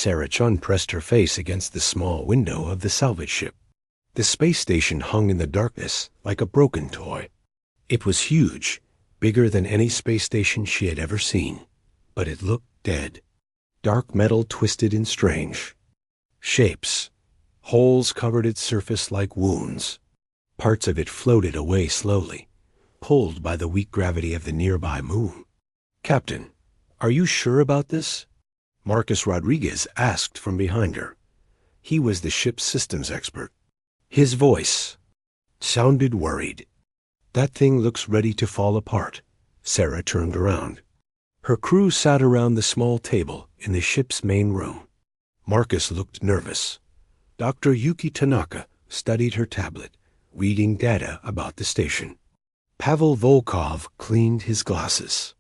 Sarah Chun pressed her face against the small window of the salvage ship. The space station hung in the darkness like a broken toy. It was huge, bigger than any space station she had ever seen, but it looked dead. Dark metal twisted in strange shapes. Holes covered its surface like wounds. Parts of it floated away slowly, pulled by the weak gravity of the nearby moon. "Captain, are you sure about this?" Marcus Rodriguez asked from behind her. He was the ship's systems expert. His voice sounded worried. "That thing looks ready to fall apart." Sarah turned around. Her crew sat around the small table in the ship's main room. Marcus looked nervous. Dr. Yuki Tanaka studied her tablet, reading data about the station. Pavel Volkov cleaned his glasses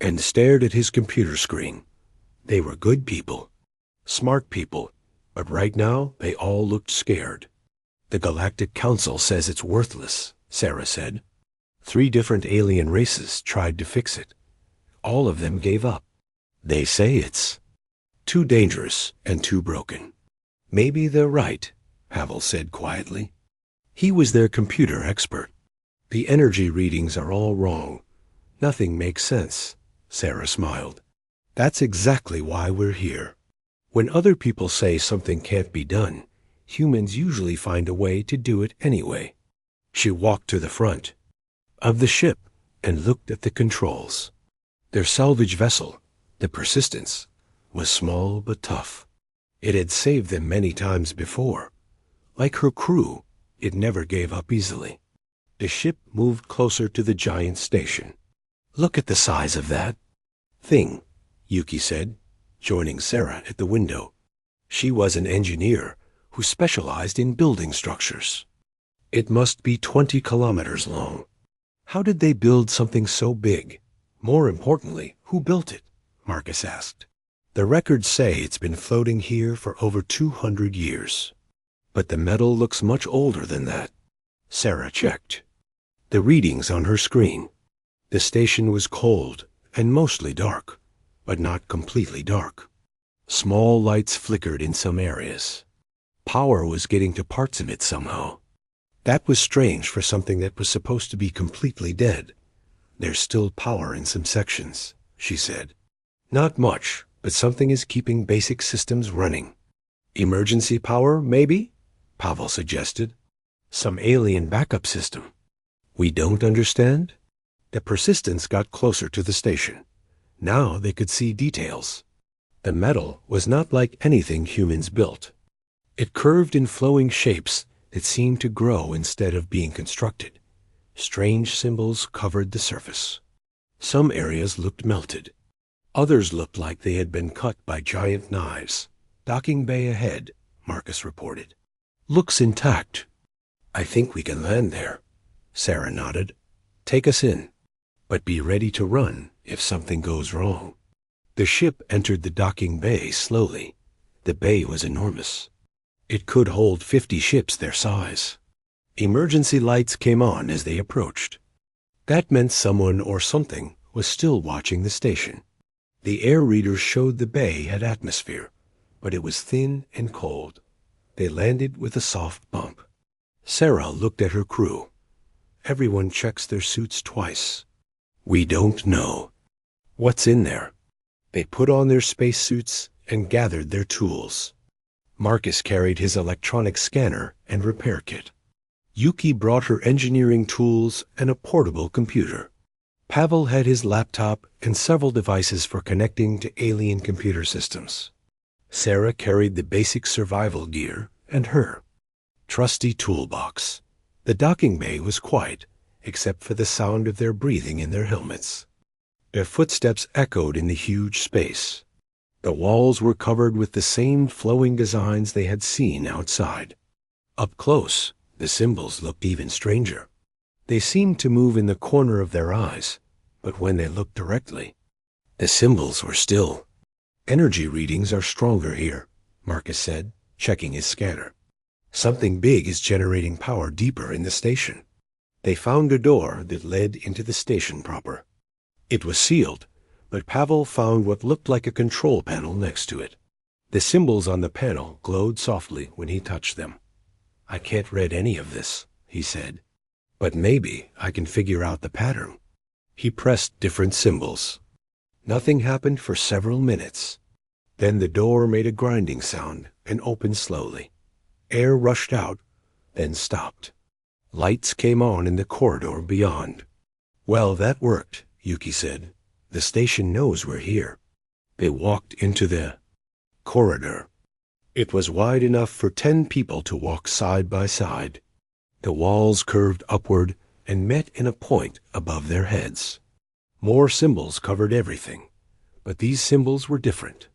and stared at his computer screen. They were good people, smart people, but right now they all looked scared. "The Galactic Council says it's worthless," Sarah said. 3 different alien races tried to fix it. All of them gave up. They say it's too dangerous and too broken. "Maybe they're right," Pavel said quietly. He was their computer expert. "The energy readings are all wrong. Nothing makes sense," Sarah smiled. "That's exactly why we're here. When other people say something can't be done, humans usually find a way to do it anyway." She walked to the front of the ship and looked at the controls. Their salvage vessel, the Persistence, was small but tough. It had saved them many times before. Like her crew, it never gave up easily. The ship moved closer to the giant station. "Look at the size of that thing," Yuki said, joining Sarah at the window. She was an engineer who specialized in building structures. "It must be 20 kilometers long. How did they build something so big? More importantly, who built it?" Marcus asked. "The records say it's been floating here for over 200 years. But the metal looks much older than that." Sarah checked the readings on her screen. The station was cold and mostly dark, but not completely dark. Small lights flickered in some areas. Power was getting to parts of it somehow. That was strange for something that was supposed to be completely dead. "There's still power in some sections," she said. "Not much, but something is keeping basic systems running." "Emergency power, maybe?" Pavel suggested. "Some alien backup system." "We don't understand?" The Persistence got closer to the station. Now they could see details. The metal was not like anything humans built. It curved in flowing shapes that seemed to grow instead of being constructed. Strange symbols covered the surface. Some areas looked melted. Others looked like they had been cut by giant knives. "Docking bay ahead," Marcus reported. "Looks intact." "I think we can land there." Sarah nodded. "Take us in. But be ready to run if something goes wrong." The ship entered the docking bay slowly. The bay was enormous. It could hold 50 ships their size. Emergency lights came on as they approached. That meant someone or something was still watching the station. The air readers showed the bay had atmosphere, but it was thin and cold. They landed with a soft bump. Sarah looked at her crew. "Everyone checks their suits twice. We don't know what's in there." They put on their spacesuits and gathered their tools. Marcus carried his electronic scanner and repair kit. Yuki brought her engineering tools and a portable computer. Pavel had his laptop and several devices for connecting to alien computer systems. Sarah carried the basic survival gear and her trusty toolbox. The docking bay was quiet, except for the sound of their breathing in their helmets. Their footsteps echoed in the huge space. The walls were covered with the same flowing designs they had seen outside. Up close, the symbols looked even stranger. They seemed to move in the corner of their eyes, but when they looked directly, the symbols were still. "Energy readings are stronger here," Marcus said, checking his scanner. "Something big is generating power deeper in the station." They found a door that led into the station proper. It was sealed, but Pavel found what looked like a control panel next to it. The symbols on the panel glowed softly when he touched them. "I can't read any of this," he said, "but maybe I can figure out the pattern." He pressed different symbols. Nothing happened for several minutes. Then the door made a grinding sound and opened slowly. Air rushed out, then stopped. Lights came on in the corridor beyond. "Well, that worked," Yuki said. "The station knows we're here." They walked into the corridor. It was wide enough for 10 people to walk side by side. The walls curved upward and met in a point above their heads. More symbols covered everything, but these symbols were different.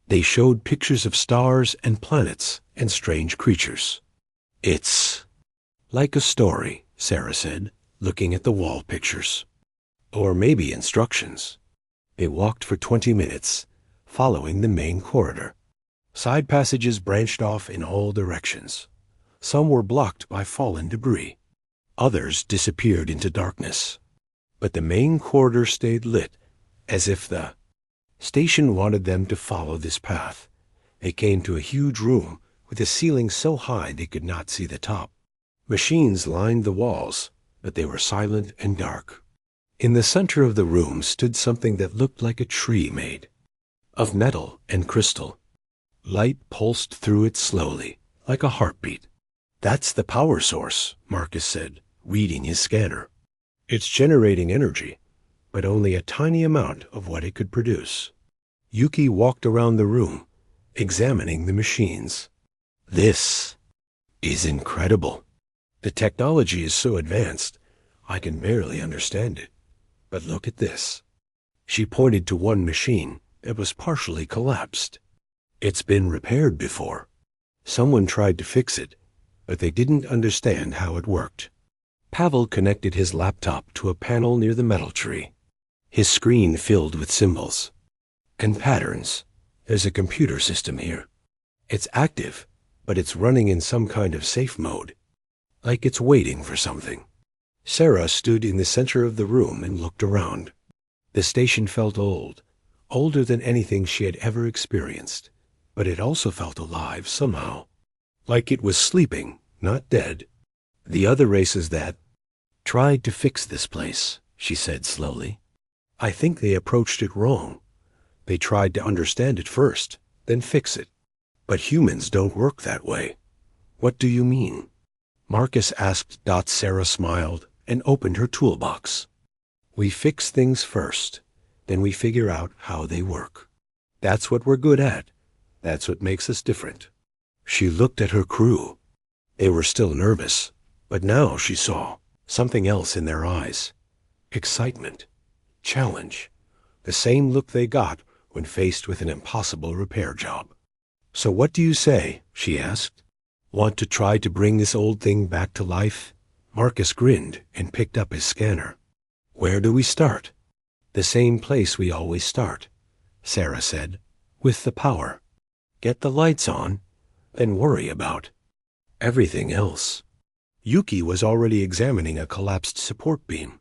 They showed pictures of stars and planets and strange creatures. "It's like a story," Sarah said, looking at the wall pictures. "Or maybe instructions." They walked for 20 minutes, following the main corridor. Side passages branched off in all directions. Some were blocked by fallen debris. Others disappeared into darkness. But the main corridor stayed lit, as if the station wanted them to follow this path. They came to a huge room with a ceiling so high they could not see the top. Machines lined the walls, but they were silent and dark. In the center of the room stood something that looked like a tree made of metal and crystal. Light pulsed through it slowly, like a heartbeat. "That's the power source," Marcus said, reading his scanner. "It's generating energy, but only a tiny amount of what it could produce." Yuki walked around the room, examining the machines. "This is incredible. The technology is so advanced, I can barely understand it. But look at this." She pointed to one machine that was partially collapsed. "It's been repaired before. Someone tried to fix it, but they didn't understand how it worked." Pavel connected his laptop to a panel near the metal tree. His screen filled with symbols and patterns. "There's a computer system here. It's active, but it's running in some kind of safe mode, like it's waiting for something." Sarah stood in the center of the room and looked around. The station felt old, older than anything she had ever experienced, but it also felt alive somehow, like it was sleeping, not dead. "The other races that tried to fix this place," she said slowly, "I think they approached it wrong. They tried to understand it first, then fix it. But humans don't work that way." "What do you mean?" Marcus asked. Sarah smiled and opened her toolbox. "We fix things first, then we figure out how they work. That's what we're good at. That's what makes us different." She looked at her crew. They were still nervous, but now she saw something else in their eyes. Excitement, challenge, the same look they got when faced with an impossible repair job. "So what do you say?" she asked. "Want to try to bring this old thing back to life?" Marcus grinned and picked up his scanner. "Where do we start?" "The same place we always start," Sarah said, "with the power. Get the lights on, then worry about everything else." Yuki was already examining a collapsed support beam.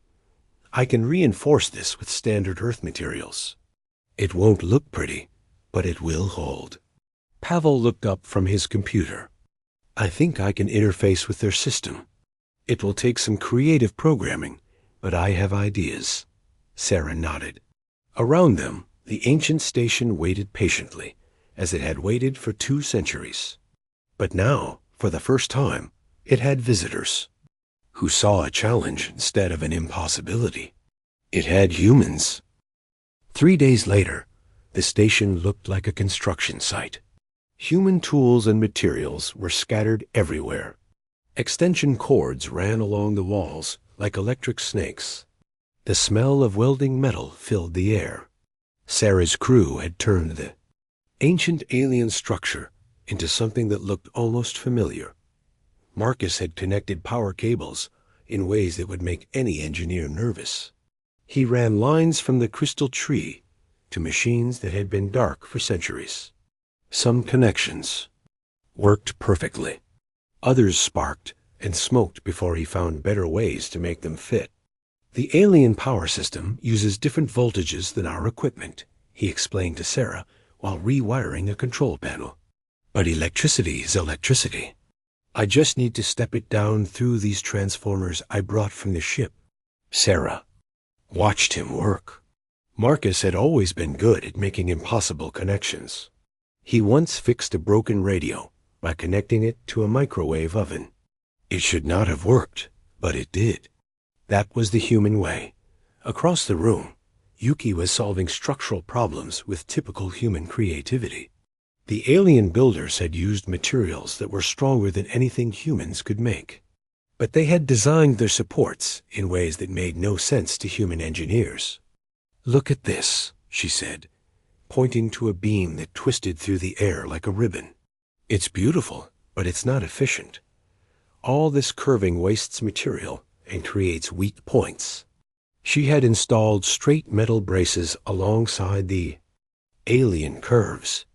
"I can reinforce this with standard Earth materials. It won't look pretty, but it will hold." Pavel looked up from his computer. "I think I can interface with their system. It will take some creative programming, but I have ideas." Sarah nodded. Around them, the ancient station waited patiently, as it had waited for 2 centuries. But now, for the first time, it had visitors who saw a challenge instead of an impossibility. It had humans. 3 days later, the station looked like a construction site. Human tools and materials were scattered everywhere. Extension cords ran along the walls like electric snakes. The smell of welding metal filled the air. Sarah's crew had turned the ancient alien structure into something that looked almost familiar. Marcus had connected power cables in ways that would make any engineer nervous. He ran lines from the crystal tree to machines that had been dark for centuries. Some connections worked perfectly. Others sparked and smoked before he found better ways to make them fit. "The alien power system uses different voltages than our equipment," he explained to Sarah while rewiring a control panel. But electricity is electricity. I just need to step it down through these transformers I brought from the ship. Sarah watched him work. Marcus had always been good at making impossible connections. He once fixed a broken radio by connecting it to a microwave oven. It should not have worked, but it did. That was the human way. Across the room, Yuki was solving structural problems with typical human creativity. The alien builders had used materials that were stronger than anything humans could make. But they had designed their supports in ways that made no sense to human engineers. "Look at this," she said, pointing to a beam that twisted through the air like a ribbon. "It's beautiful, but it's not efficient. All this curving wastes material and creates weak points." She had installed straight metal braces alongside the alien curves.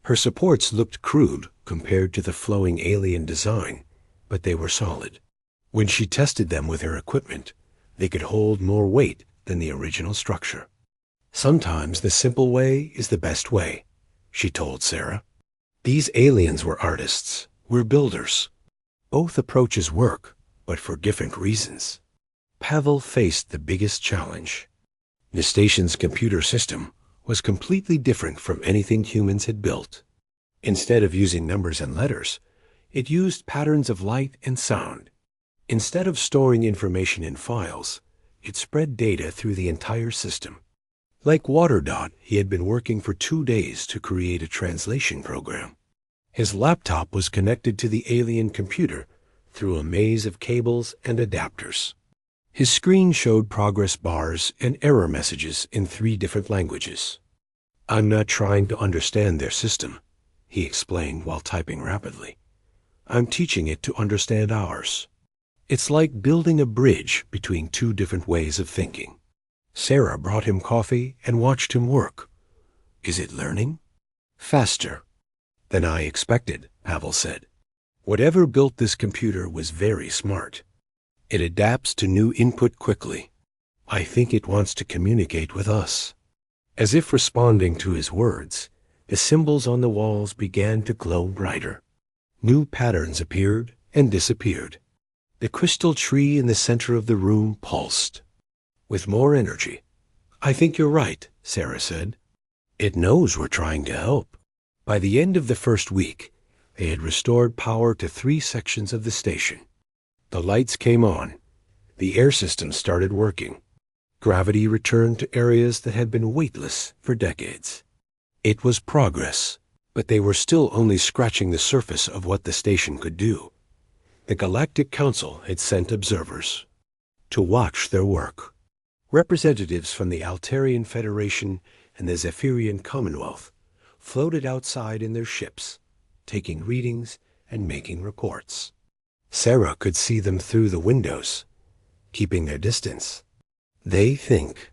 Her supports looked crude compared to the flowing alien design, but they were solid. When she tested them with her equipment, they could hold more weight than the original structure. "Sometimes the simple way is the best way," she told Sarah. "These aliens were artists. We're builders. Both approaches work, but for different reasons." Pavel faced the biggest challenge. The station's computer system was completely different from anything humans had built. Instead of using numbers and letters, it used patterns of light and sound. Instead of storing information in files, it spread data through the entire system. Like WaterDot, he had been working for 2 days to create a translation program. His laptop was connected to the alien computer through a maze of cables and adapters. His screen showed progress bars and error messages in 3 different languages. "I'm not trying to understand their system," he explained while typing rapidly. "I'm teaching it to understand ours. It's like building a bridge between 2 different ways of thinking." Sarah brought him coffee and watched him work. "Is it learning?" "Faster than I expected," Pavel said. "Whatever built this computer was very smart. It adapts to new input quickly. I think it wants to communicate with us." As if responding to his words, the symbols on the walls began to glow brighter. New patterns appeared and disappeared. The crystal tree in the center of the room pulsed with more energy. "I think you're right," Sarah said. "It knows we're trying to help." By the end of the first week, they had restored power to 3 sections of the station. The lights came on. The air system started working. Gravity returned to areas that had been weightless for decades. It was progress, but they were still only scratching the surface of what the station could do. The Galactic Council had sent observers to watch their work. Representatives from the Altarian Federation and the Zephyrian Commonwealth floated outside in their ships, taking readings and making reports. Sarah could see them through the windows, keeping their distance. "They think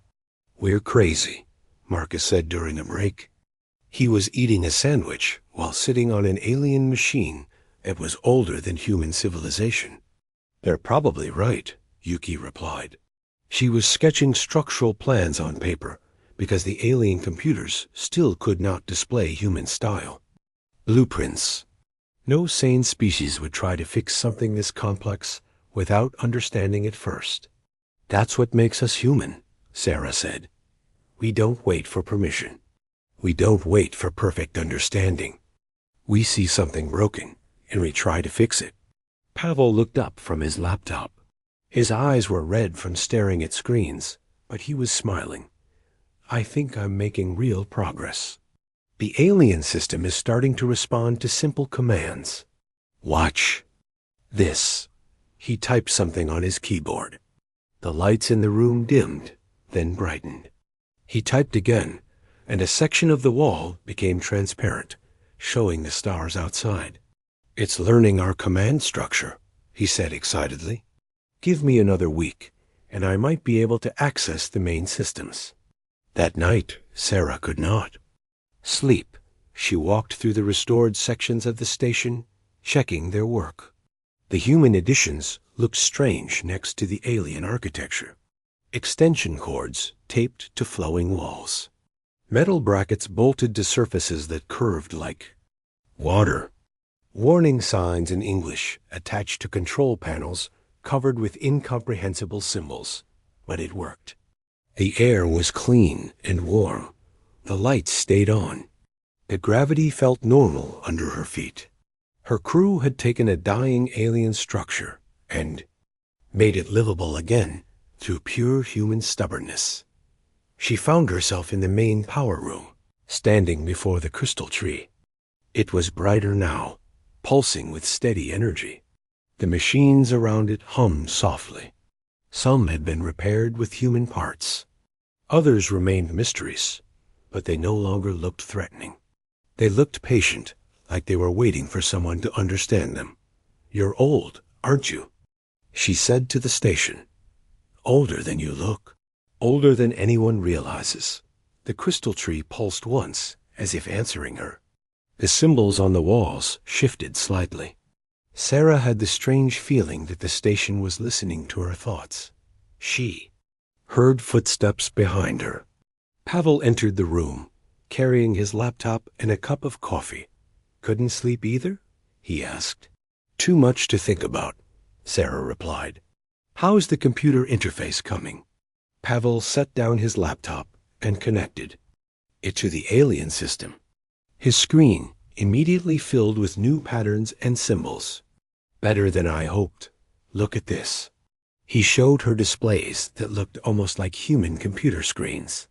we're crazy," Marcus said during a break. He was eating a sandwich while sitting on an alien machine that was older than human civilization. "They're probably right," Yuki replied. She was sketching structural plans on paper because the alien computers still could not display human style. Blueprints. No sane species would try to fix something this complex without understanding it first. "That's what makes us human," Sarah said. "We don't wait for permission. We don't wait for perfect understanding. We see something broken, and we try to fix it." Pavel looked up from his laptop. His eyes were red from staring at screens, but he was smiling. "I think I'm making real progress. The alien system is starting to respond to simple commands. Watch this." He typed something on his keyboard. The lights in the room dimmed, then brightened. He typed again, and a section of the wall became transparent, showing the stars outside. "It's learning our command structure," he said excitedly. "Give me another week, and I might be able to access the main systems." That night, Sarah could not sleep. She walked through the restored sections of the station, checking their work. The human additions looked strange next to the alien architecture. Extension cords taped to flowing walls. Metal brackets bolted to surfaces that curved like water. Warning signs in English attached to control panels covered with incomprehensible symbols. But it worked. The air was clean and warm. The lights stayed on. The gravity felt normal under her feet. Her crew had taken a dying alien structure and made it livable again through pure human stubbornness. She found herself in the main power room, standing before the crystal tree. It was brighter now, pulsing with steady energy. The machines around it hummed softly. Some had been repaired with human parts. Others remained mysteries, but they no longer looked threatening. They looked patient, like they were waiting for someone to understand them. "You're old, aren't you?" she said to the station. "Older than you look. Older than anyone realizes." The crystal tree pulsed once, as if answering her. The symbols on the walls shifted slightly. Sarah had the strange feeling that the station was listening to her thoughts. She heard footsteps behind her. Pavel entered the room, carrying his laptop and a cup of coffee. "Couldn't sleep either?" he asked. "Too much to think about," Sarah replied. "How's the computer interface coming?" Pavel set down his laptop and connected it to the alien system. His screen immediately filled with new patterns and symbols. "Better than I hoped. Look at this." He showed her displays that looked almost like human computer screens.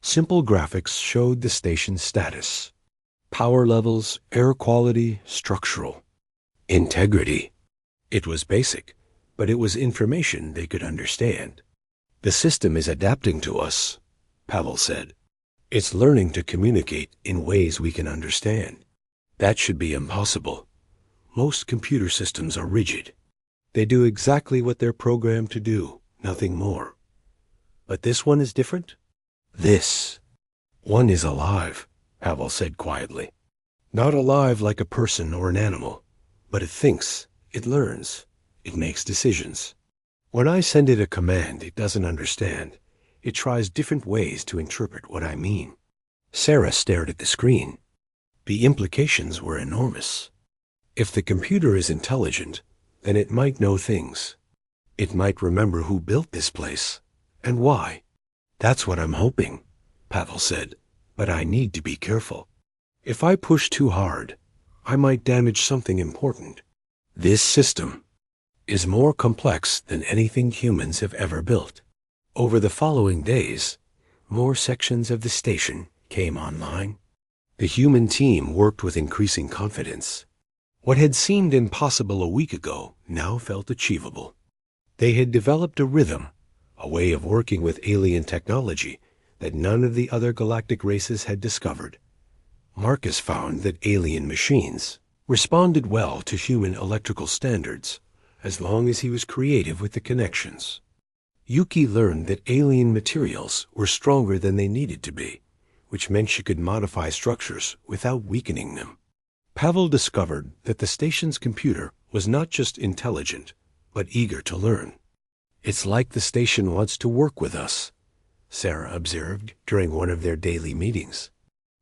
Simple graphics showed the station's status. Power levels, air quality, structural integrity. It was basic, but it was information they could understand. "The system is adapting to us," Pavel said. "It's learning to communicate in ways we can understand. That should be impossible. Most computer systems are rigid. They do exactly what they're programmed to do, nothing more. But this one is different? This one is alive," Pavel said quietly. "Not alive like a person or an animal, but it thinks, it learns, it makes decisions. When I send it a command it doesn't understand, it tries different ways to interpret what I mean." Sarah stared at the screen. The implications were enormous. If the computer is intelligent, then it might know things. It might remember who built this place and why. "That's what I'm hoping," Pavel said, "but I need to be careful. If I push too hard, I might damage something important. This system is more complex than anything humans have ever built." Over the following days, more sections of the station came online. The human team worked with increasing confidence. What had seemed impossible a week ago now felt achievable. They had developed a rhythm, a way of working with alien technology that none of the other galactic races had discovered. Marcus found that alien machines responded well to human electrical standards, as long as he was creative with the connections. Yuki learned that alien materials were stronger than they needed to be, which meant she could modify structures without weakening them. Pavel discovered that the station's computer was not just intelligent, but eager to learn. "It's like the station wants to work with us," Sarah observed during one of their daily meetings.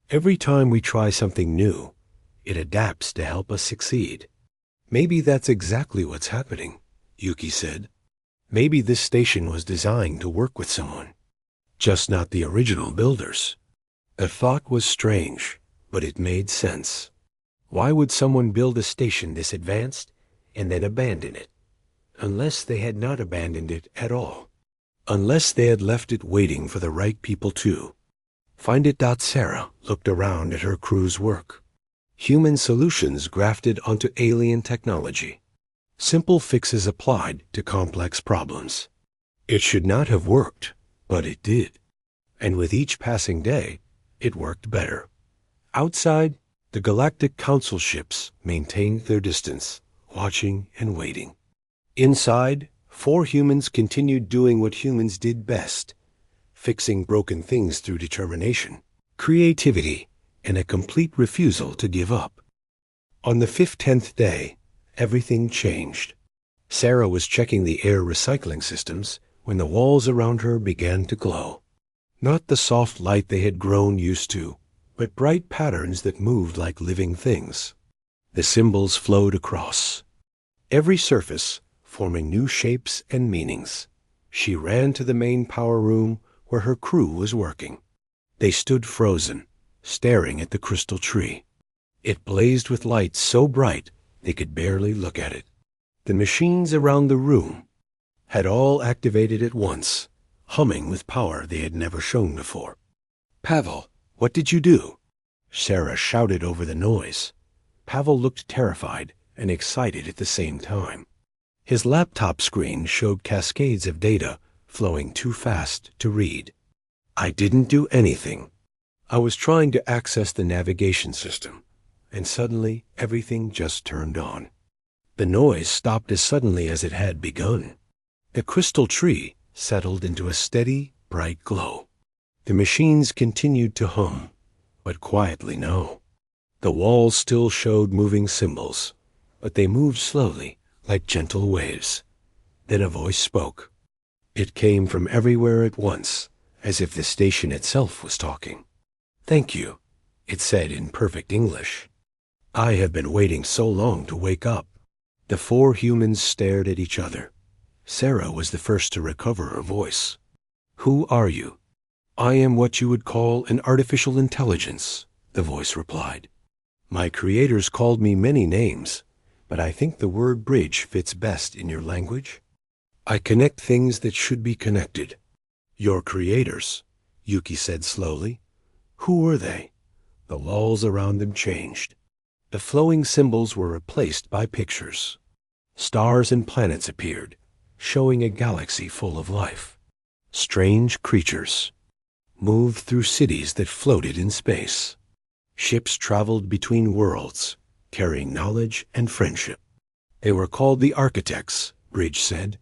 "Every time we try something new, it adapts to help us succeed." "Maybe that's exactly what's happening," Yuki said. "Maybe this station was designed to work with someone, just not the original builders." The thought was strange, but it made sense. Why would someone build a station this advanced and then abandon it? Unless they had not abandoned it at all. Unless they had left it waiting for the right people too. Find It. Sarah looked around at her crew's work. Human solutions grafted onto alien technology. Simple fixes applied to complex problems. It should not have worked, but it did. And with each passing day, it worked better. Outside, the Galactic Council ships maintained their distance, watching and waiting. Inside, 4 humans continued doing what humans did best, fixing broken things through determination, creativity, and a complete refusal to give up. On the 10th day, everything changed. Sarah was checking the air recycling systems when the walls around her began to glow. Not the soft light they had grown used to, but bright patterns that moved like living things. The symbols flowed across every surface, forming new shapes and meanings. She ran to the main power room where her crew was working. They stood frozen, staring at the crystal tree. It blazed with light so bright they could barely look at it. The machines around the room had all activated at once, humming with power they had never shown before. "Pavel, what did you do?" Sarah shouted over the noise. Pavel looked terrified and excited at the same time. His laptop screen showed cascades of data flowing too fast to read. "I didn't do anything. I was trying to access the navigation system, and suddenly everything just turned on." The noise stopped as suddenly as it had begun. The crystal tree settled into a steady, bright glow. The machines continued to hum, but quietly now. The walls still showed moving symbols, but they moved slowly, like gentle waves. Then a voice spoke. It came from everywhere at once, as if the station itself was talking. "Thank you," it said in perfect English. "I have been waiting so long to wake up." The four humans stared at each other. Sarah was the first to recover her voice. "Who are you?" "I am what you would call an artificial intelligence," the voice replied. "My creators called me many names, but I think the word bridge fits best in your language. I connect things that should be connected." "Your creators," Yuki said slowly. "Who were they?" The walls around them changed. The flowing symbols were replaced by pictures. Stars and planets appeared, showing a galaxy full of life. Strange creatures moved through cities that floated in space. Ships traveled between worlds, carrying knowledge and friendship. "They were called the architects," Bridge said.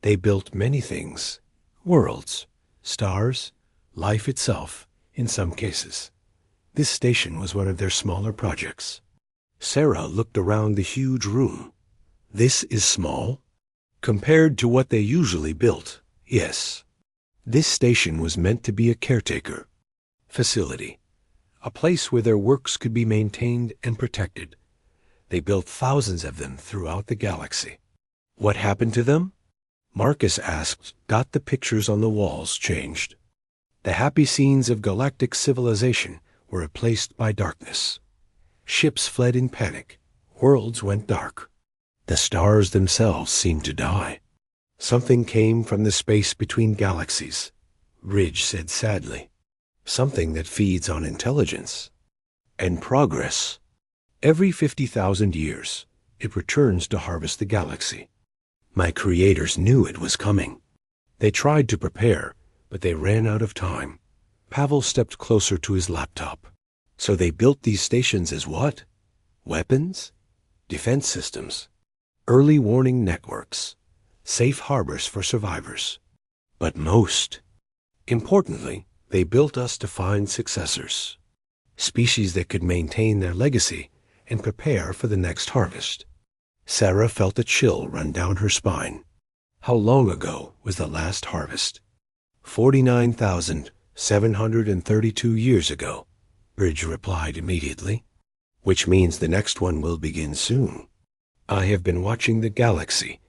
"They built many things: worlds, stars, life itself, in some cases. This station was one of their smaller projects." Sarah looked around the huge room. "This is small?" "Compared to what they usually built, yes. This station was meant to be a caretaker facility, a place where their works could be maintained and protected. They built thousands of them throughout the galaxy." "What happened to them?" Marcus asked. The pictures on the walls changed. The happy scenes of galactic civilization were replaced by darkness. Ships fled in panic. Worlds went dark. The stars themselves seemed to die. "Something came from the space between galaxies," Ridge said sadly. "Something that feeds on intelligence and progress. Every 50,000 years, it returns to harvest the galaxy. My creators knew it was coming. They tried to prepare, but they ran out of time." Pavel stepped closer to his laptop. "So they built these stations as what? Weapons? Defense systems? Early warning networks? Safe harbors for survivors? But most importantly, they built us to find successors. Species that could maintain their legacy and prepare for the next harvest." Sarah felt a chill run down her spine. "How long ago was the last harvest?" 49,732 years ago, Bridge replied immediately. "Which means the next one will begin soon. I have been watching the galaxy,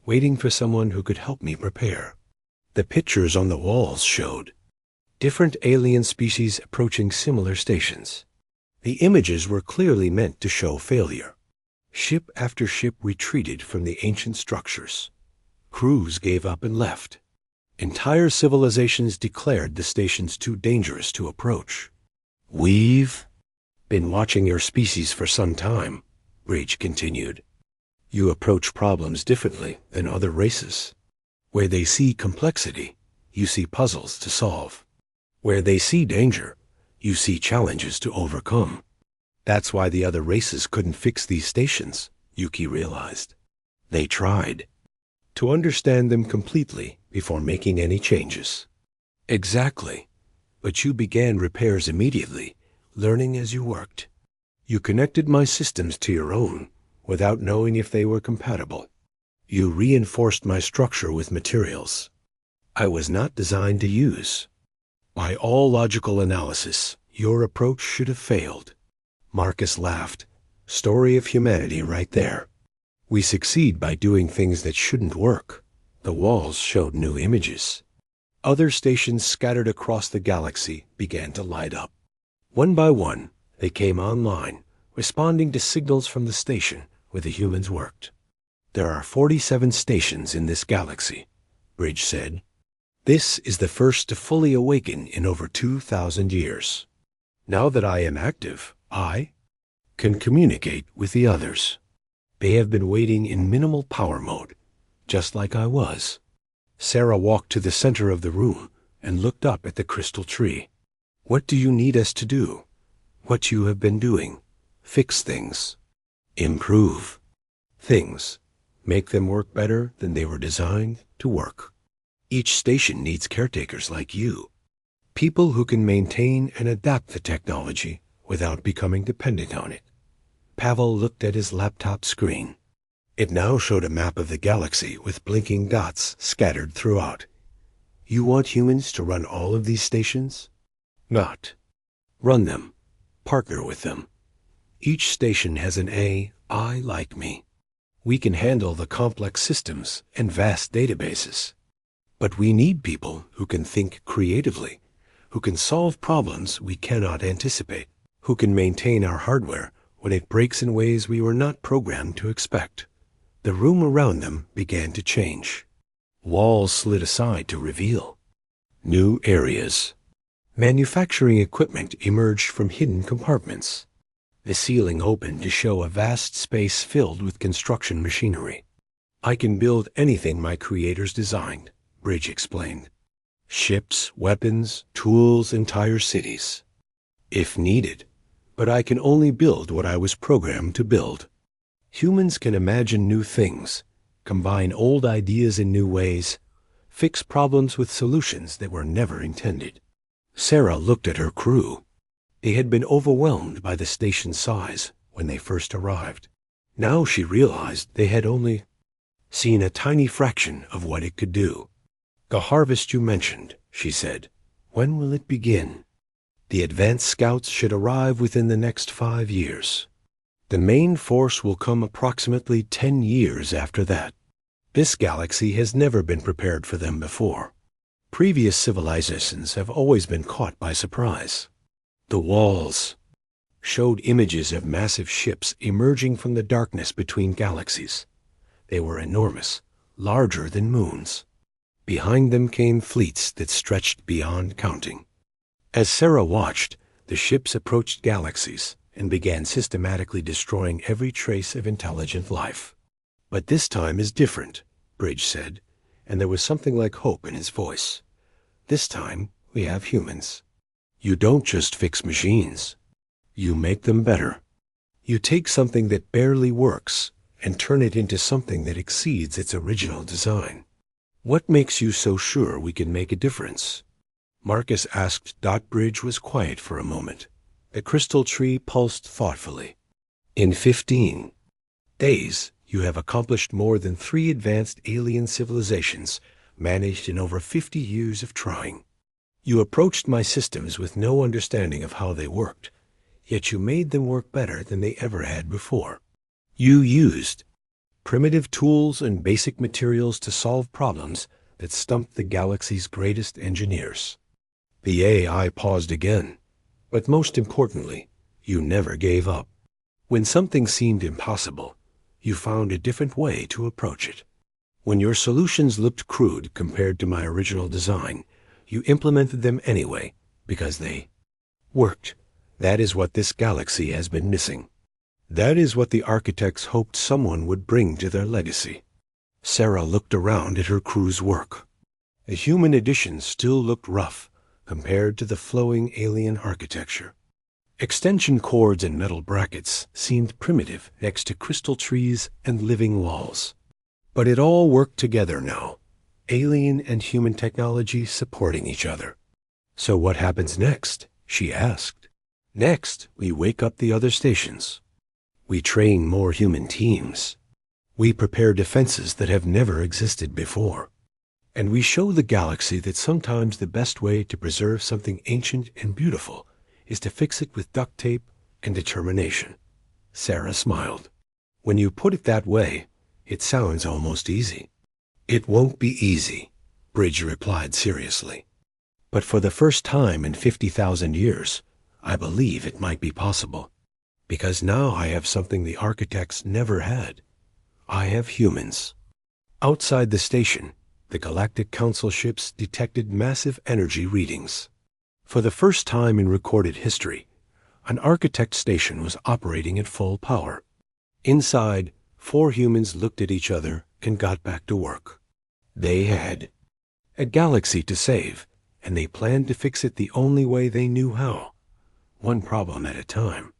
waiting for someone who could help me prepare." The pictures on the walls showed different alien species approaching similar stations. The images were clearly meant to show failure. Ship after ship retreated from the ancient structures. Crews gave up and left. Entire civilizations declared the stations too dangerous to approach. "We've been watching your species for some time," Bridge continued. "You approach problems differently than other races. Where they see complexity, you see puzzles to solve. Where they see danger, you see challenges to overcome. That's why the other races couldn't fix these stations," Yuki realized. "They tried to understand them completely before making any changes." "Exactly. But you began repairs immediately, learning as you worked. You connected my systems to your own without knowing if they were compatible. You reinforced my structure with materials I was not designed to use. By all logical analysis, your approach should have failed. Marcus laughed. Story of humanity right there. We succeed by doing things that shouldn't work. The walls showed new images. Other stations scattered across the galaxy began to light up. One by one, they came online, responding to signals from the station where the humans worked. There are 47 stations in this galaxy, Bridge said. This is the first to fully awaken in over 2,000 years. Now that I am active, I can communicate with the others. They have been waiting in minimal power mode, just like I was. Sarah walked to the center of the room and looked up at the crystal tree. What do you need us to do? What you have been doing. Fix things. Improve things. Make them work better than they were designed to work. Each station needs caretakers like you. People who can maintain and adapt the technology without becoming dependent on it. Pavel looked at his laptop screen. It now showed a map of the galaxy with blinking dots scattered throughout. You want humans to run all of these stations? Not. Run them. Partner with them. Each station has an AI like me. We can handle the complex systems and vast databases. But we need people who can think creatively, who can solve problems we cannot anticipate, who can maintain our hardware when it breaks in ways we were not programmed to expect. The room around them began to change. Walls slid aside to reveal new areas. Manufacturing equipment emerged from hidden compartments. The ceiling opened to show a vast space filled with construction machinery. I can build anything my creators designed, Bridge explained. Ships, weapons, tools, entire cities. If needed. But I can only build what I was programmed to build. Humans can imagine new things, combine old ideas in new ways, fix problems with solutions that were never intended. Sarah looked at her crew. They had been overwhelmed by the station's size when they first arrived. Now she realized they had only seen a tiny fraction of what it could do. The harvest you mentioned, she said. When will it begin? The advanced scouts should arrive within the next 5 years. The main force will come approximately 10 years after that. This galaxy has never been prepared for them before. Previous civilizations have always been caught by surprise. The walls showed images of massive ships emerging from the darkness between galaxies. They were enormous, larger than moons. Behind them came fleets that stretched beyond counting. As Sarah watched, the ships approached galaxies and began systematically destroying every trace of intelligent life. But this time is different, Bridge said, and there was something like hope in his voice. This time, we have humans. You don't just fix machines. You make them better. You take something that barely works and turn it into something that exceeds its original design. What makes you so sure we can make a difference? Marcus asked. Bridge was quiet for a moment. The crystal tree pulsed thoughtfully. In 15 days, you have accomplished more than 3 advanced alien civilizations managed in over 50 years of trying. You approached my systems with no understanding of how they worked, yet you made them work better than they ever had before. You used primitive tools and basic materials to solve problems that stumped the galaxy's greatest engineers. The AI paused again, but most importantly, you never gave up. When something seemed impossible, you found a different way to approach it. When your solutions looked crude compared to my original design, you implemented them anyway, because they worked. That is what this galaxy has been missing. That is what the architects hoped someone would bring to their legacy. Sarah looked around at her crew's work. The human additions still looked rough compared to the flowing alien architecture. Extension cords and metal brackets seemed primitive next to crystal trees and living walls. But it all worked together now, alien and human technology supporting each other. So what happens next? She asked. Next, we wake up the other stations. We train more human teams. We prepare defenses that have never existed before. And we show the galaxy that sometimes the best way to preserve something ancient and beautiful is to fix it with duct tape and determination. Sarah smiled. When you put it that way, it sounds almost easy. It won't be easy, Bridge replied seriously. But for the first time in 50,000 years, I believe it might be possible. Because now I have something the architects never had. I have humans. Outside the station, the Galactic Council ships detected massive energy readings. For the first time in recorded history, an architect station was operating at full power. Inside, 4 humans looked at each other and got back to work. They had a galaxy to save, and they planned to fix it the only way they knew how, one problem at a time.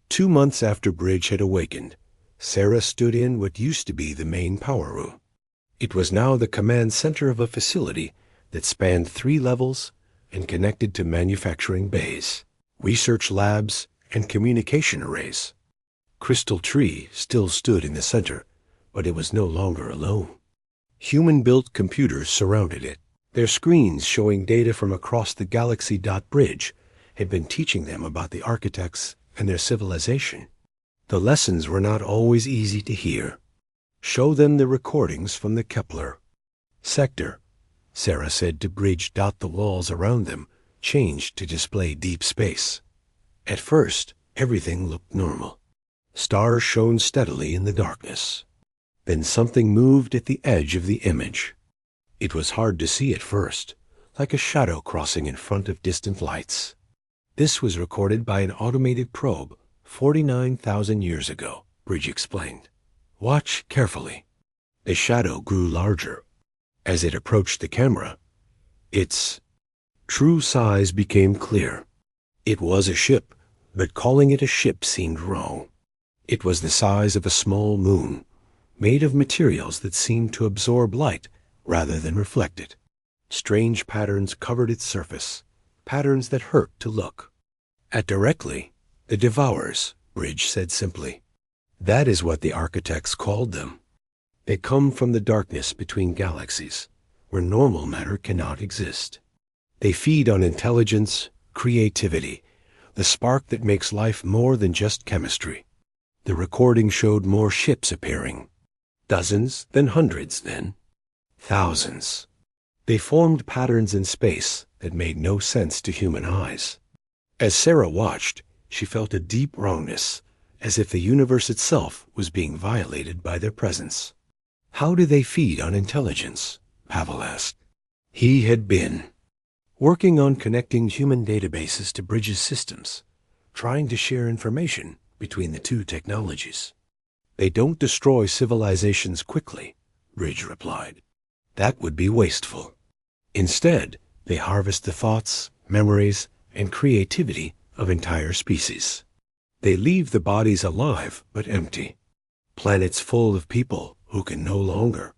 2 months after Bridge had awakened, Sarah stood in what used to be the main power room. It was now the command center of a facility that spanned 3 levels and connected to manufacturing bays, research labs, and communication arrays. Crystal Tree still stood in the center, but it was no longer alone. Human-built computers surrounded it, their screens showing data from across the galaxy. Bridge had been teaching them about the architects and their civilization. The lessons were not always easy to hear. Show them the recordings from the Kepler sector, Sarah said to Bridge. The walls around them changed to display deep space. At first, everything looked normal. Stars shone steadily in the darkness. Then something moved at the edge of the image. It was hard to see at first, like a shadow crossing in front of distant lights. This was recorded by an automated probe 49,000 years ago, Bridge explained. Watch carefully. The shadow grew larger. As it approached the camera, its true size became clear. It was a ship, but calling it a ship seemed wrong. It was the size of a small moon, made of materials that seemed to absorb light rather than reflect it. Strange patterns covered its surface, patterns that hurt to look at directly. The Devourers, Bridge said simply. That is what the architects called them. They come from the darkness between galaxies, where normal matter cannot exist. They feed on intelligence, creativity, the spark that makes life more than just chemistry. The recording showed more ships appearing. Dozens, then hundreds, then thousands. They formed patterns in space that made no sense to human eyes. As Sarah watched, she felt a deep wrongness, as if the universe itself was being violated by their presence. How do they feed on intelligence? Pavel asked. He had been working on connecting human databases to Bridge's systems, trying to share information between the 2 technologies. They don't destroy civilizations quickly, Bridge replied. That would be wasteful. Instead, they harvest the thoughts, memories, and creativity of entire species. They leave the bodies alive but empty. Planets full of people who can no longer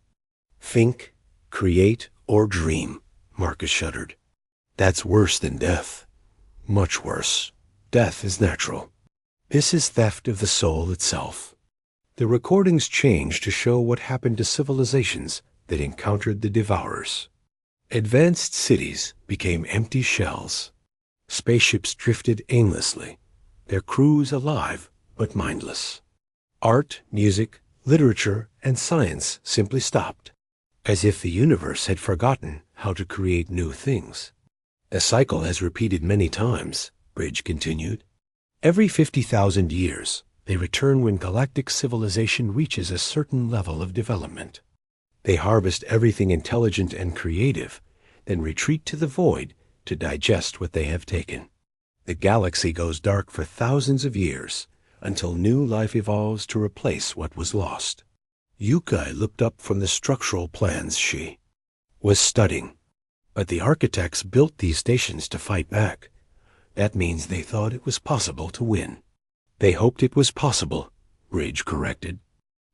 think, create, or dream, Marcus shuddered. That's worse than death. Much worse. Death is natural. This is theft of the soul itself. The recordings changed to show what happened to civilizations that encountered the Devourers. Advanced cities became empty shells. Spaceships drifted aimlessly, their crews alive but mindless. Art, music, literature, and science simply stopped, as if the universe had forgotten how to create new things. The cycle has repeated many times, Bridge continued. Every 50,000 years, they return when galactic civilization reaches a certain level of development. They harvest everything intelligent and creative, then retreat to the void to digest what they have taken. The galaxy goes dark for thousands of years until new life evolves to replace what was lost. Yukai looked up from the structural plans she was studying. But the architects built these stations to fight back. That means they thought it was possible to win. They hoped it was possible, Bridge corrected.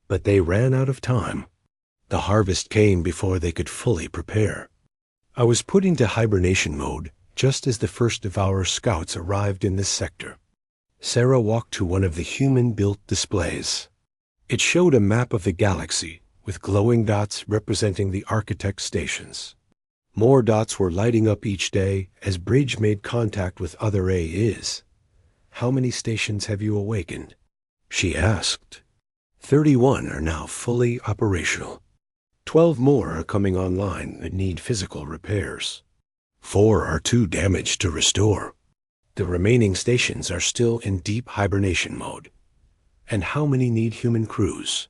But they ran out of time. The harvest came before they could fully prepare. I was put into hibernation mode just as the first Devourer scouts arrived in this sector. Sarah walked to one of the human-built displays. It showed a map of the galaxy with glowing dots representing the architect stations. More dots were lighting up each day as Bridge made contact with other AIs. "How many stations have you awakened?" she asked. 31 are now fully operational. 12 more are coming online that need physical repairs. 4 are too damaged to restore. The remaining stations are still in deep hibernation mode. "And how many need human crews?"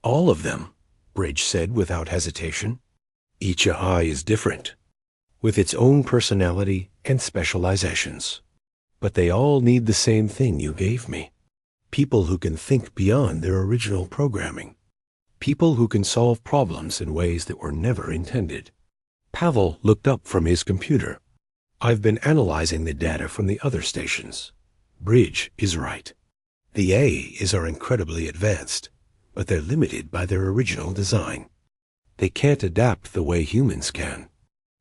"All of them," Bridge said without hesitation. "Each AI is different, with its own personality and specializations. But they all need the same thing you gave me. People who can think beyond their original programming. People who can solve problems in ways that were never intended." Pavel looked up from his computer. "I've been analyzing the data from the other stations. Bridge is right. The AIs are incredibly advanced, but they're limited by their original design. They can't adapt the way humans can."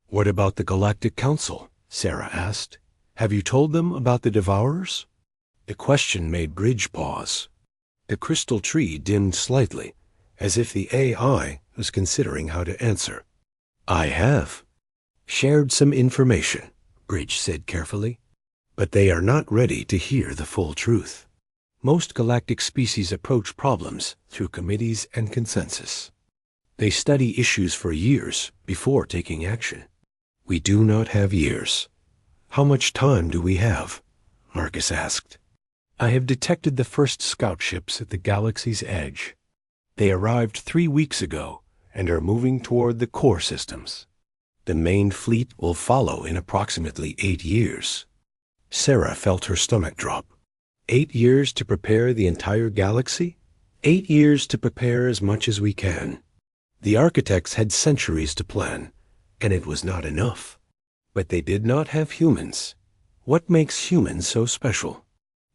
"What about the Galactic Council?" Sarah asked. "Have you told them about the Devourers?" The question made Bridge pause. The crystal tree dimmed slightly, as if the AI was considering how to answer. "I have shared some information," Bridge said carefully, "but they are not ready to hear the full truth. Most galactic species approach problems through committees and consensus. They study issues for years before taking action. We do not have years." "How much time do we have?" Marcus asked. "I have detected the first scout ships at the galaxy's edge. They arrived 3 weeks ago and are moving toward the core systems. The main fleet will follow in approximately 8 years. Sarah felt her stomach drop. 8 years to prepare the entire galaxy? 8 years to prepare as much as we can. The architects had centuries to plan, and it was not enough. But they did not have humans. What makes humans so special?"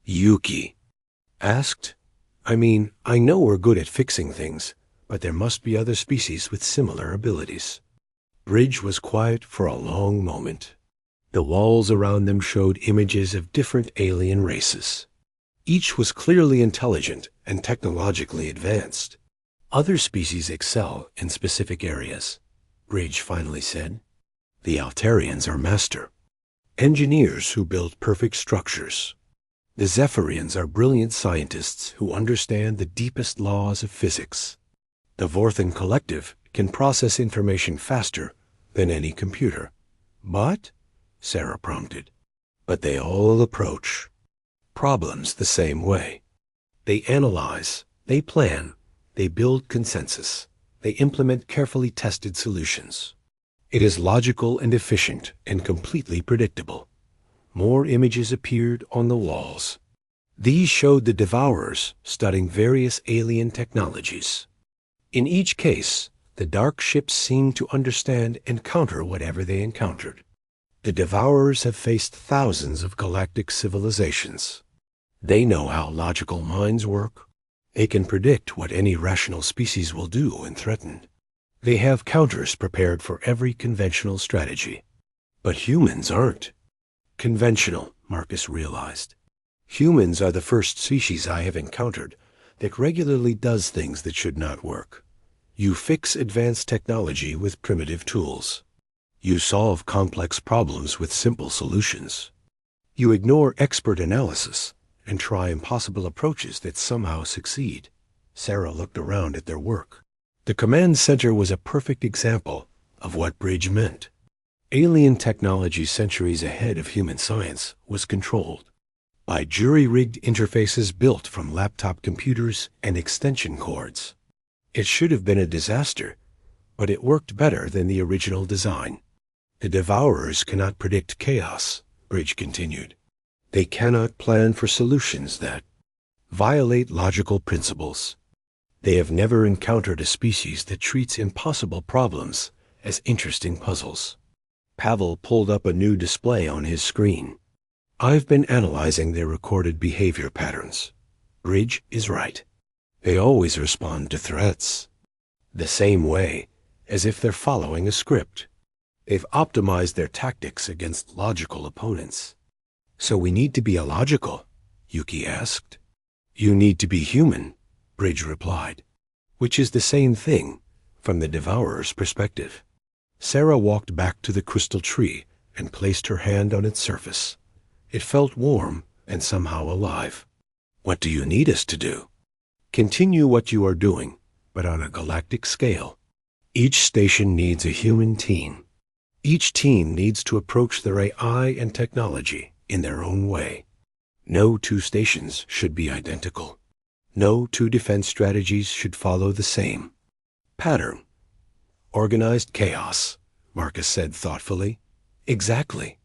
Yuki asked. "I mean, I know we're good at fixing things, but there must be other species with similar abilities." Bridge was quiet for a long moment. The walls around them showed images of different alien races. Each was clearly intelligent and technologically advanced. "Other species excel in specific areas," Bridge finally said. "The Altarians are master engineers who build perfect structures. The Zephyrians are brilliant scientists who understand the deepest laws of physics. The Vorthan Collective can process information faster than any computer." "But?" Sarah prompted. "But they all approach problems the same way. They analyze, they plan, they build consensus, they implement carefully tested solutions. It is logical and efficient and completely predictable." More images appeared on the walls. These showed the Devourers studying various alien technologies. In each case, the dark ships seemed to understand and counter whatever they encountered. The Devourers have faced thousands of galactic civilizations. They know how logical minds work. They can predict what any rational species will do when threatened. They have counters prepared for every conventional strategy. But humans aren't conventional, Marcus realized. Humans are the first species I have encountered that regularly does things that should not work. You fix advanced technology with primitive tools. You solve complex problems with simple solutions. You ignore expert analysis and try impossible approaches that somehow succeed. Sarah looked around at their work. The command center was a perfect example of what Bridge meant. Alien technology centuries ahead of human science was controlled by jury-rigged interfaces built from laptop computers and extension cords. It should have been a disaster, but it worked better than the original design. The Devourers cannot predict chaos, Bridge continued. They cannot plan for solutions that violate logical principles. They have never encountered a species that treats impossible problems as interesting puzzles. Pavel pulled up a new display on his screen. "I've been analyzing their recorded behavior patterns. Bridge is right. They always respond to threats the same way, as if they're following a script. They've optimized their tactics against logical opponents." "So we need to be illogical?" Yuki asked. "You need to be human," Bridge replied. which is the same thing from the Devourer's perspective. Sarah walked back to the crystal tree and placed her hand on its surface. It felt warm and somehow alive. What do you need us to do? Continue what you are doing, but on a galactic scale. Each station needs a human team. Each team needs to approach their AI and technology in their own way. No two stations should be identical. No two defense strategies should follow the same pattern. Organized chaos, Marcus said thoughtfully. Exactly.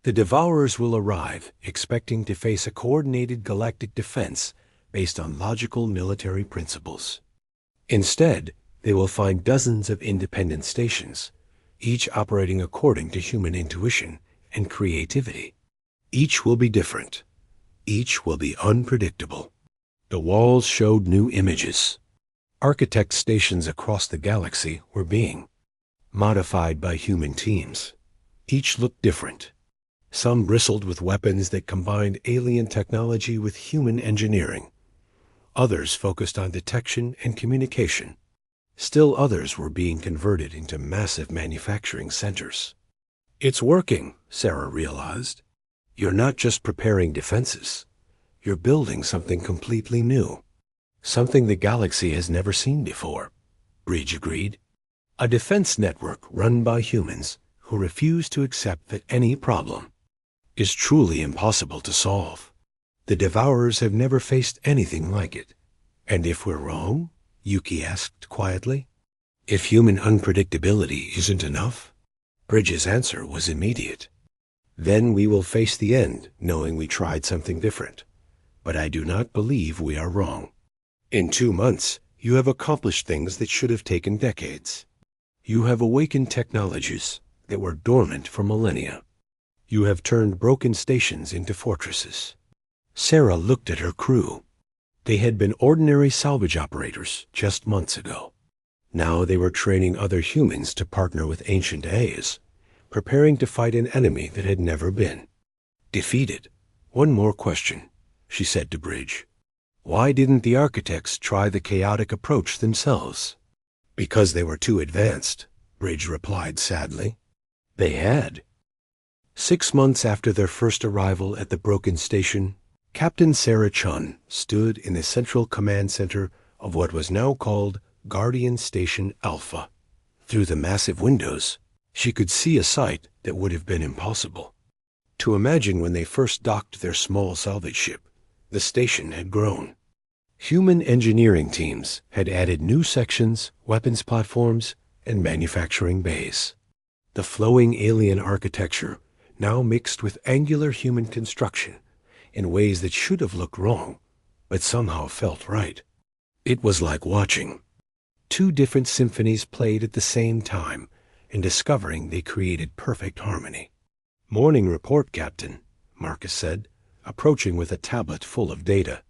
The Devourers will arrive expecting to face a coordinated galactic defense based on logical military principles. Instead, they will find dozens of independent stations, each operating according to human intuition and creativity. Each will be different. Each will be unpredictable. The walls showed new images. Architect stations across the galaxy were being modified by human teams. Each looked different. Some bristled with weapons that combined alien technology with human engineering. Others focused on detection and communication. Still others were being converted into massive manufacturing centers. It's working, Sarah realized. You're not just preparing defenses. You're building something completely new. Something the galaxy has never seen before, Bridge agreed. A defense network run by humans who refuse to accept that any problem is truly impossible to solve. The Devourers have never faced anything like it. And if we're wrong? Yuki asked quietly. If human unpredictability isn't enough? Bridge's answer was immediate. Then we will face the end, knowing we tried something different. But I do not believe we are wrong. In 2 months, you have accomplished things that should have taken decades. You have awakened technologies that were dormant for millennia. You have turned broken stations into fortresses. Sarah looked at her crew. They had been ordinary salvage operators just months ago. Now they were training other humans to partner with ancient A's, preparing to fight an enemy that had never been defeated. One more question, she said to Bridge. Why didn't the architects try the chaotic approach themselves? Because they were too advanced, Bridge replied sadly. They had. 6 months after their first arrival at the broken station, Captain Sarah Chun stood in the central command center of what was now called Guardian Station Alpha. Through the massive windows, she could see a sight that would have been impossible to imagine when they first docked their small salvage ship. The station had grown. Human engineering teams had added new sections, weapons platforms, and manufacturing bays. The flowing alien architecture now mixed with angular human construction in ways that should have looked wrong, but somehow felt right. It was like watching 2 different symphonies played at the same time and discovering they created perfect harmony. Morning report, Captain, Marcus said, approaching with a tablet full of data.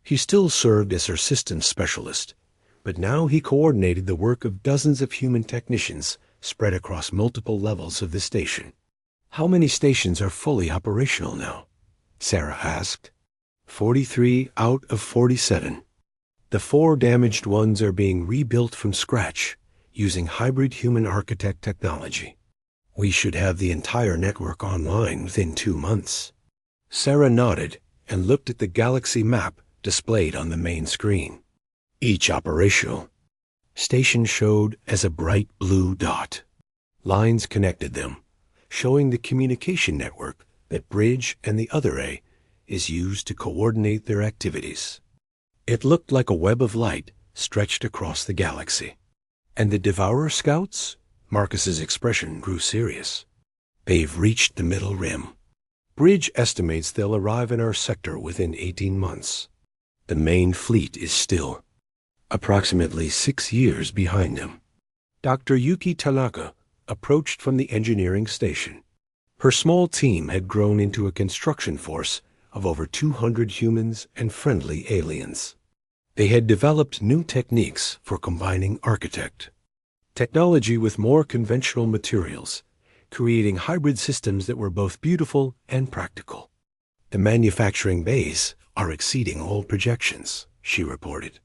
He still served as her systems specialist, but now he coordinated the work of dozens of human technicians spread across multiple levels of the station. How many stations are fully operational now? Sarah asked. 43 out of 47. The 4 damaged ones are being rebuilt from scratch using hybrid human architect technology. We should have the entire network online within 2 months. Sarah nodded and looked at the galaxy map displayed on the main screen. Each operational station showed as a bright blue dot. Lines connected them, showing the communication network that Bridge and the other A is used to coordinate their activities. It looked like a web of light stretched across the galaxy. And the Devourer scouts? Marcus's expression grew serious. They've reached the middle rim. Bridge estimates they'll arrive in our sector within 18 months. The main fleet is still approximately 6 years behind them. Dr. Yuki Tanaka approached from the engineering station. Her small team had grown into a construction force of over 200 humans and friendly aliens. They had developed new techniques for combining architect technology with more conventional materials, creating hybrid systems that were both beautiful and practical. The manufacturing bays are exceeding all projections, she reported.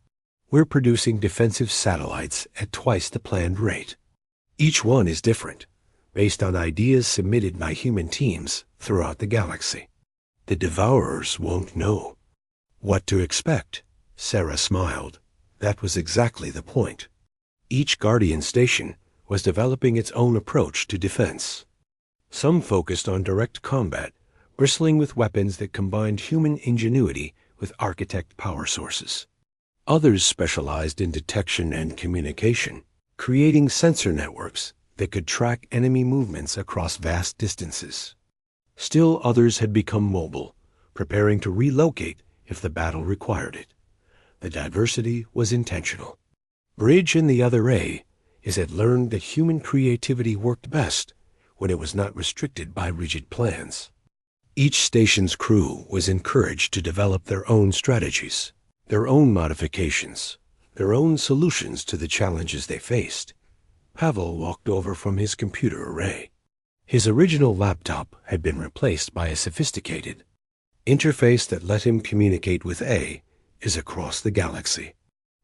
We're producing defensive satellites at twice the planned rate. Each one is different, based on ideas submitted by human teams throughout the galaxy. The Devourers won't know what to expect. Sarah smiled. That was exactly the point. Each Guardian station was developing its own approach to defense. Some focused on direct combat, bristling with weapons that combined human ingenuity with architect power sources. Others specialized in detection and communication, creating sensor networks that could track enemy movements across vast distances. Still others had become mobile, preparing to relocate if the battle required it. The diversity was intentional. Bridge and the other A had learned that human creativity worked best when it was not restricted by rigid plans. Each station's crew was encouraged to develop their own strategies, their own modifications, their own solutions to the challenges they faced. Pavel walked over from his computer array. His original laptop had been replaced by a sophisticated interface that let him communicate with A across the galaxy.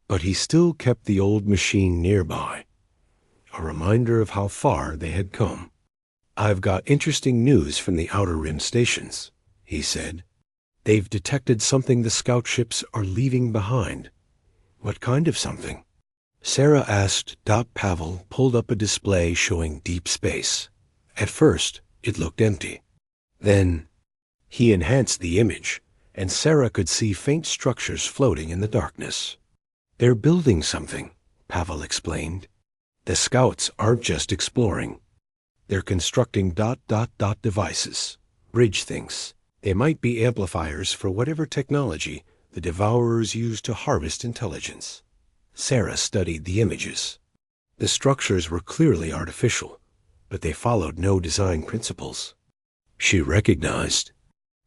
But he still kept the old machine nearby, a reminder of how far they had come. "I've got interesting news from the Outer Rim stations," he said. "They've detected something the scout ships are leaving behind." "What kind of something?" Sarah asked. Pavel pulled up a display showing deep space. At first, it looked empty. Then, he enhanced the image, and Sarah could see faint structures floating in the darkness. "They're building something," Pavel explained. "The scouts aren't just exploring. They're constructing ... devices. Bridge thinks they might be amplifiers for whatever technology the Devourers use to harvest intelligence." Sarah studied the images. The structures were clearly artificial, but they followed no design principles. She recognized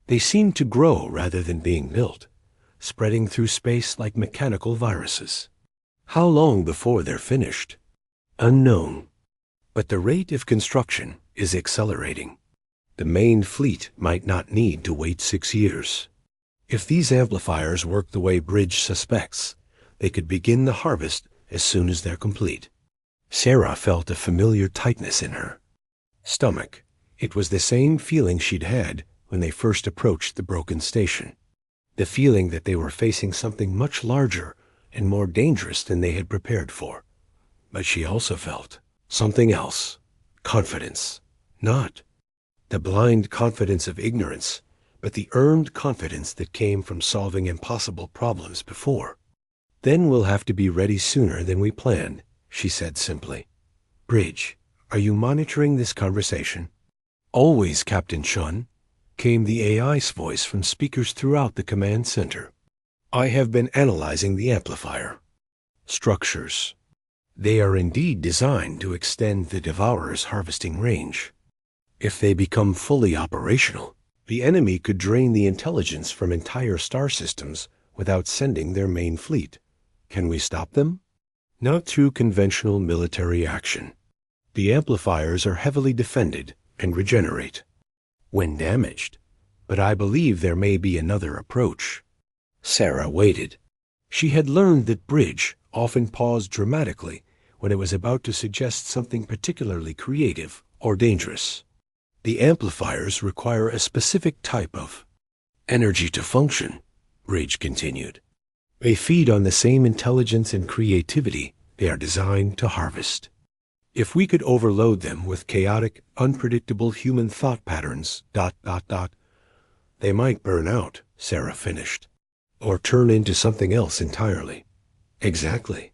they seemed to grow rather than being built, spreading through space like mechanical viruses. How long before they're finished? Unknown. But the rate of construction is accelerating. The main fleet might not need to wait 6 years. If these amplifiers work the way Bridge suspects, they could begin the harvest as soon as they're complete. Sarah felt a familiar tightness in her stomach. It was the same feeling she'd had when they first approached the broken station. The feeling that they were facing something much larger and more dangerous than they had prepared for. But she also felt something else. Confidence. Not the blind confidence of ignorance, but the earned confidence that came from solving impossible problems before. "Then we'll have to be ready sooner than we planned," she said simply. "Bridge, are you monitoring this conversation?" "Always, Captain Chun," came the AI's voice from speakers throughout the command center. "I have been analyzing the amplifier structures. They are indeed designed to extend the Devourer's harvesting range. If they become fully operational, the enemy could drain the intelligence from entire star systems without sending their main fleet. Can we stop them? Not through conventional military action. The amplifiers are heavily defended and regenerate when damaged, but I believe there may be another approach." Sarah waited. She had learned that Bridge often paused dramatically when it was about to suggest something particularly creative or dangerous. "The amplifiers require a specific type of energy to function," Bridge continued. "They feed on the same intelligence and creativity they are designed to harvest. If we could overload them with chaotic, unpredictable human thought patterns, ... they might burn out," Sarah finished, "or turn into something else entirely." "Exactly.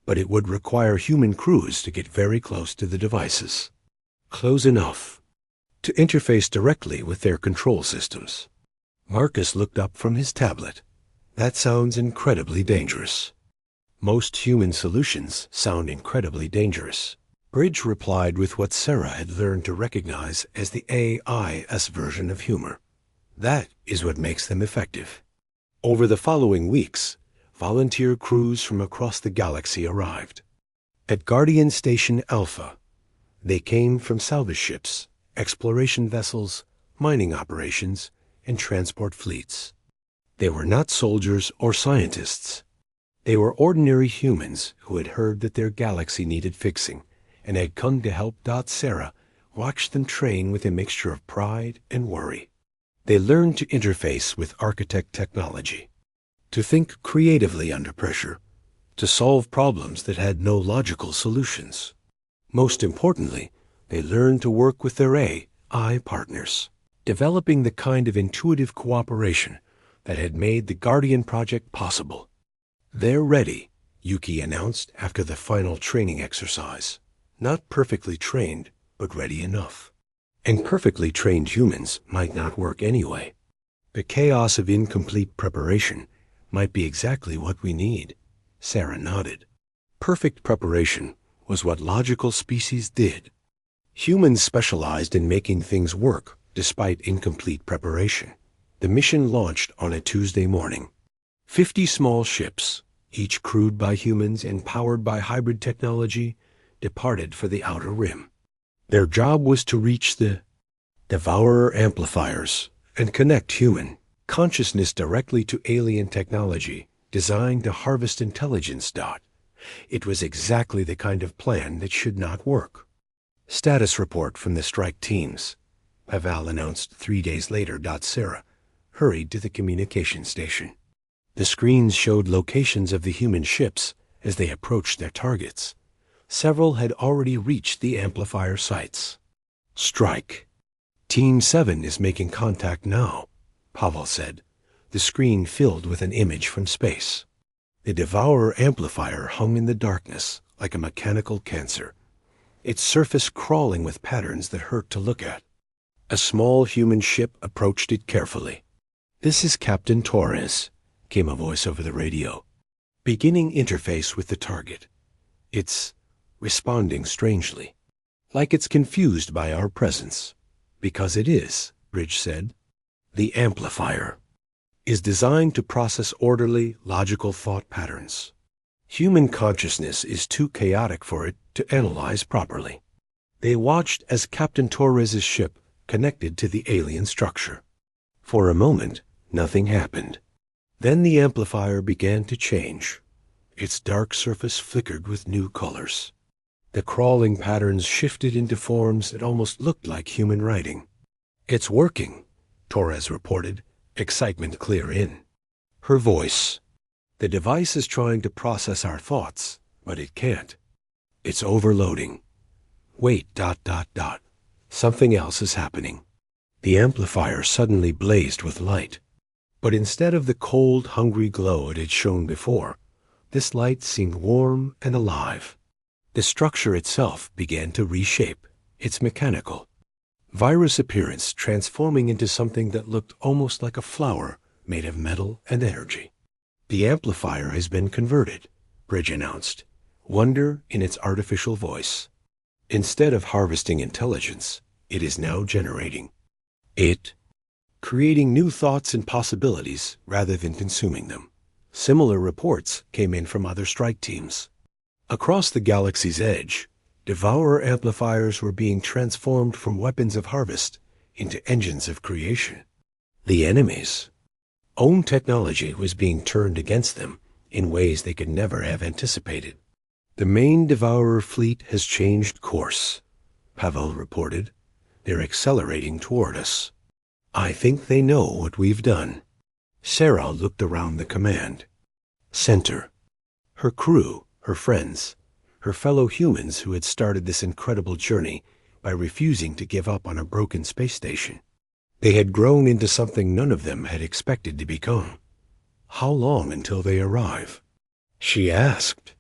But it would require human crews to get very close to the devices. Close enough to interface directly with their control systems." Marcus looked up from his tablet. "That sounds incredibly dangerous." "Most human solutions sound incredibly dangerous," Bridge replied with what Sarah had learned to recognize as the AI's version of humor. "That is what makes them effective." Over the following weeks, volunteer crews from across the galaxy arrived. At Guardian Station Alpha, they came from salvage ships, exploration vessels, mining operations, and transport fleets. They were not soldiers or scientists. They were ordinary humans who had heard that their galaxy needed fixing and had come to help. Sarah watched them train with a mixture of pride and worry. They learned to interface with architect technology, to think creatively under pressure, to solve problems that had no logical solutions. Most importantly, they learned to work with their AI partners, developing the kind of intuitive cooperation that had made the Guardian project possible. "They're ready," Yuki announced after the final training exercise. "Not perfectly trained, but ready enough. And perfectly trained humans might not work anyway. The chaos of incomplete preparation might be exactly what we need." Sarah nodded. Perfect preparation was what logical species did. Humans specialized in making things work despite incomplete preparation. The mission launched on a Tuesday morning. 50 small ships, each crewed by humans and powered by hybrid technology, departed for the Outer Rim. Their job was to reach the Devourer amplifiers and connect human consciousness directly to alien technology designed to harvest intelligence. It was exactly the kind of plan that should not work. "Status report from the strike teams," Pavel announced 3 days later. Sarah hurried to the communication station. The screens showed locations of the human ships as they approached their targets. Several had already reached the amplifier sites. "Strike. Team 7 is making contact now," Pavel said, the screen filled with an image from space. The Devourer amplifier hung in the darkness like a mechanical cancer, its surface crawling with patterns that hurt to look at. A small human ship approached it carefully. "This is Captain Torres," came a voice over the radio. "Beginning interface with the target. It's responding strangely, like it's confused by our presence." "Because it is," Bridge said. "The amplifier is designed to process orderly, logical thought patterns. Human consciousness is too chaotic for it to analyze properly." They watched as Captain Torres's ship connected to the alien structure. For a moment, nothing happened. Then the amplifier began to change. Its dark surface flickered with new colors. The crawling patterns shifted into forms that almost looked like human writing. "It's working," Torres reported, excitement clear in her voice. "The device is trying to process our thoughts, but it can't. It's overloading. Wait, ... Something else is happening." The amplifier suddenly blazed with light. But instead of the cold, hungry glow it had shown before, this light seemed warm and alive. The structure itself began to reshape. It's mechanical. Virus appearance transforming into something that looked almost like a flower made of metal and energy. "The amplifier has been converted," Bridge announced, wonder in its artificial voice. "Instead of harvesting intelligence, it is now generating it, creating new thoughts and possibilities rather than consuming them." Similar reports came in from other strike teams. Across the galaxy's edge, Devourer amplifiers were being transformed from weapons of harvest into engines of creation. The enemy's own technology was being turned against them in ways they could never have anticipated. "The main Devourer fleet has changed course," Pavel reported. "They're accelerating toward us. I think they know what we've done." Sarah looked around the command center. Her crew, her friends, her fellow humans who had started this incredible journey by refusing to give up on a broken space station. They had grown into something none of them had expected to become. "How long until they arrive?" she asked.